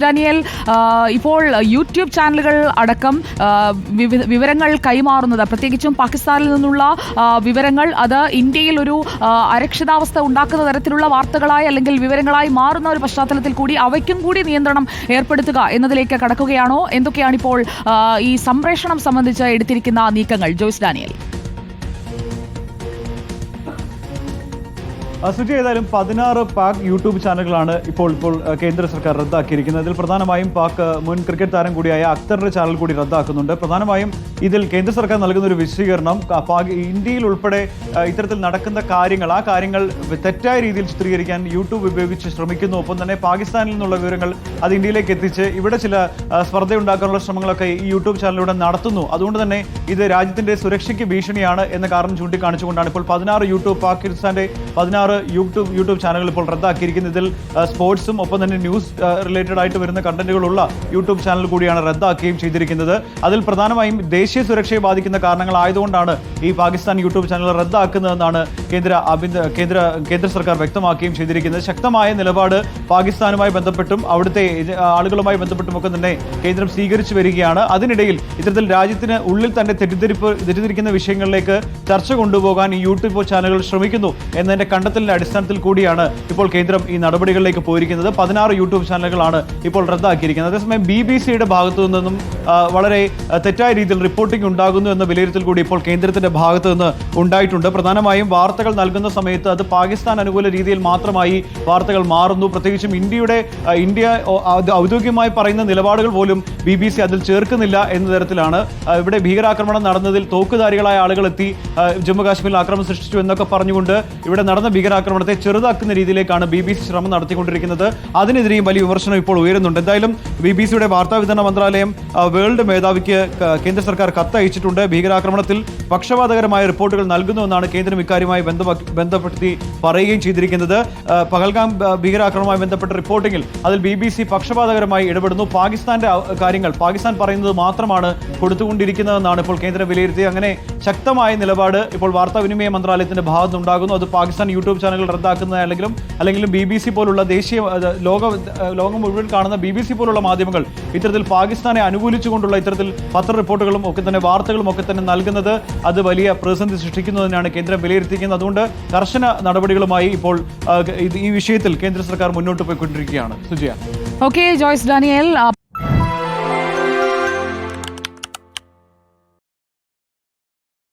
Daniel, ഇപ്പോൾ YouTube ചാനലുകൾ അടക്കം വിവരങ്ങൾ കൈമാറുന്നത്, പ്രത്യേകിച്ചും പാകിസ്ഥാനിൽ നിന്നുള്ള വിവരങ്ങൾ, അത് ഇന്ത്യയിൽ ഒരു അരക്ഷിതാവസ്ഥ ഉണ്ടാക്കുന്ന തരത്തിലുള്ള വാർത്തകളായി അല്ലെങ്കിൽ വിവരങ്ങളായി മാറുന്ന ഒരു പശ്ചാത്തലത്തിൽ കൂടി അവയ്ക്കും കൂടി നിയന്ത്രണം ഏർപ്പെടുത്തുക എന്നതിലേക്ക് കടക്കുകയാണോ? എന്തൊക്കെയാണിപ്പോൾ ഈ സംപ്രേഷണം സംബന്ധിച്ച് എടുത്തിരിക്കുന്ന നീക്കങ്ങൾ? ജോയ്സ് ഡാനിയൽ. സുജി, ഏതായാലും 16 പാക് യൂട്യൂബ് ചാനലുകളാണ് ഇപ്പോൾ കേന്ദ്ര സർക്കാർ റദ്ദാക്കിയിരിക്കുന്നത്. ഇതിൽ പ്രധാനമായും പാക് മുൻ ക്രിക്കറ്റ് താരം കൂടിയായ അക്തറിന്റെ ചാനൽ കൂടി റദ്ദാക്കുന്നുണ്ട്. പ്രധാനമായും ഇതിൽ കേന്ദ്ര സർക്കാർ നൽകുന്ന ഒരു വിശദീകരണം, ഇന്ത്യയിൽ ഉൾപ്പെടെ ഇത്തരത്തിൽ നടക്കുന്ന കാര്യങ്ങൾ, ആ കാര്യങ്ങൾ തെറ്റായ രീതിയിൽ ചിത്രീകരിക്കാൻ യൂട്യൂബ് ഉപയോഗിച്ച് ശ്രമിക്കുന്നു. ഒപ്പം തന്നെ പാകിസ്ഥാനിൽ നിന്നുള്ള വിവരങ്ങൾ അത് ഇന്ത്യയിലേക്ക് എത്തിച്ച് ഇവിടെ ചില സ്പർദ്ധയുണ്ടാക്കാനുള്ള ശ്രമങ്ങളൊക്കെ ഈ യൂട്യൂബ് ചാനലിലൂടെ നടത്തുന്നു. അതുകൊണ്ട് തന്നെ ഇത് രാജ്യത്തിന്റെ സുരക്ഷയ്ക്ക് ഭീഷണിയാണ് എന്ന കാരണം ചൂണ്ടിക്കാണിച്ചുകൊണ്ടാണ് ഇപ്പോൾ 16 പാകിസ്ഥാന്റെ 16 യൂട്യൂബ് ചാനലുകൾ ഇപ്പോൾ റദ്ദാക്കിയിരിക്കുന്നത്. ഇതിൽ സ്പോർട്സും ഒപ്പം തന്നെ ന്യൂസ് റിലേറ്റഡ് ആയിട്ട് വരുന്ന കണ്ടന്റുകളുള്ള യൂട്യൂബ് ചാനൽ കൂടിയാണ് റദ്ദാക്കുകയും ചെയ്തിരിക്കുന്നത്. അതിൽ പ്രധാനമായും ദേശീയ സുരക്ഷയെ ബാധിക്കുന്ന കാരണങ്ങളായതുകൊണ്ടാണ് ഈ പാകിസ്ഥാൻ യൂട്യൂബ് ചാനൽ റദ്ദാക്കുന്നതെന്നാണ് കേന്ദ്ര സർക്കാർ വ്യക്തമാക്കുകയും ചെയ്തിരിക്കുന്നത്. ശക്തമായ നിലപാട് പാകിസ്ഥാനുമായി ബന്ധപ്പെട്ടും അവിടുത്തെ ആളുകളുമായി ബന്ധപ്പെട്ടും ഒക്കെ തന്നെ കേന്ദ്രം സ്വീകരിച്ചു വരികയാണ്. അതിനിടയിൽ ഇത്തരത്തിൽ രാജ്യത്തിന് ഉള്ളിൽ തന്നെ തെറ്റിദ്ധരിക്കുന്ന വിഷയങ്ങളിലേക്ക് ചർച്ച കൊണ്ടുപോകാൻ ഈ യൂട്യൂബ് ചാനലുകൾ ശ്രമിക്കുന്നു എന്നതിന്റെ കണ്ടെത്തലിന്റെ അടിസ്ഥാനത്തിൽ കൂടിയാണ് ഇപ്പോൾ കേന്ദ്രം ഈ നടപടികളിലേക്ക് പോയിരിക്കുന്നത്. 16 യൂട്യൂബ് ചാനലുകളാണ് ഇപ്പോൾ റദ്ദാക്കിയിരിക്കുന്നത്. അതേസമയം BBC-യുടെ ഭാഗത്തു നിന്നും വളരെ തെറ്റായ രീതിയിൽ റിപ്പോർട്ടിംഗ് ഉണ്ടാകുന്നു എന്ന വിലയിരുത്തൽ കൂടി ഇപ്പോൾ കേന്ദ്രത്തിന്റെ ഭാഗത്തു നിന്ന് ഉണ്ടായിട്ടുണ്ട്. പ്രധാനമായും വാർത്തകൾ നൽകുന്ന സമയത്ത് അത് പാകിസ്ഥാൻ അനുകൂല രീതിയിൽ മാത്രമായി വാർത്തകൾ മാറുന്നു. പ്രത്യേകിച്ചും ഇന്ത്യ ഔദ്യോഗികമായി പറയുന്ന നിലപാടുകൾ പോലും BBC അതിൽ ചേർക്കുന്നില്ല എന്ന തരത്തിലാണ്. ഇവിടെ ഭീകരാക്രമണം നടന്നതിൽ തോക്കുധാരികളായ ആളുകൾ എത്തി ജമ്മു കാശ്മീരിൽ ആക്രമണം സൃഷ്ടിച്ചു എന്നൊക്കെ പറഞ്ഞുകൊണ്ട് ഇവിടെ നടന്ന ഭീകരാക്രമണത്തെ ചെറുതാക്കുന്ന രീതിയിലേക്കാണ് BBC ശ്രമം നടത്തിക്കൊണ്ടിരിക്കുന്നത്. അതിനെതിരെയും വലിയ വിമർശനം ഇപ്പോൾ ഉയരുന്നുണ്ട്. എന്തായാലും BBC-യുടെ വാർത്താവിതരണ മന്ത്രാലയം വേൾഡ് മേധാവിക്ക് കേന്ദ്ര സർക്കാർ കത്തയച്ചിട്ടുണ്ട്. ഭീകരാക്രമണത്തിൽ പക്ഷപാതകരമായ റിപ്പോർട്ടുകൾ നൽകുന്നുവെന്നാണ് കേന്ദ്രം ഇക്കാര്യവുമായി ബന്ധപ്പെടുത്തി പറയുകയും ചെയ്തിരിക്കുന്നത്. പഹൽഗാം ഭീകരാക്രമണവുമായി ബന്ധപ്പെട്ട റിപ്പോർട്ടിംഗിൽ അതിൽ BBC പക്ഷപാതകരമായി ഇടപെടുന്നു. പാകിസ്ഥാന്റെ കാര്യങ്ങൾ പാകിസ്ഥാൻ പറയുന്നത് മാത്രമാണ് കൊടുത്തുകൊണ്ടിരിക്കുന്നതെന്നാണ് ഇപ്പോൾ കേന്ദ്രം വിലയിരുത്തിയത്. അങ്ങനെ ശക്തമായ നിലപാട് ഇപ്പോൾ വാർത്താവിനിമയ മന്ത്രാലയത്തിന്റെ ഭാഗത്തുനിന്നുണ്ടാകുന്നു. അത് പാകിസ്ഥാൻ യൂട്യൂബ് ചാനലുകൾ റദ്ദാക്കുന്നതാണെങ്കിലും അല്ലെങ്കിൽ BBC പോലുള്ള ദേശീയ ലോകം മുഴുവൻ കാണുന്ന BBC പോലുള്ള മാധ്യമങ്ങൾ ഇത്തരത്തിൽ പാകിസ്ഥാനെ അനുകൂലിച്ചുകൊണ്ടുള്ള ഇത്തരത്തിൽ പത്ര റിപ്പോർട്ടുകളും ഒക്കെ തന്നെ വാർത്തകളും ഒക്കെ തന്നെ നൽകുന്നത് അത് വലിയ പ്രതിസന്ധി സൃഷ്ടിക്കുന്നതിനാണ് കേന്ദ്രം വിലയിരുത്തിയിരിക്കുന്നത്. അതുകൊണ്ട് കർശന നടപടികളുമായി ഇപ്പോൾ ഈ വിഷയത്തിൽ കേന്ദ്ര സർക്കാർ മുന്നോട്ട് പോയിക്കൊണ്ടിരിക്കുകയാണ്. സുജിയ. Okay, Joyce Daniel.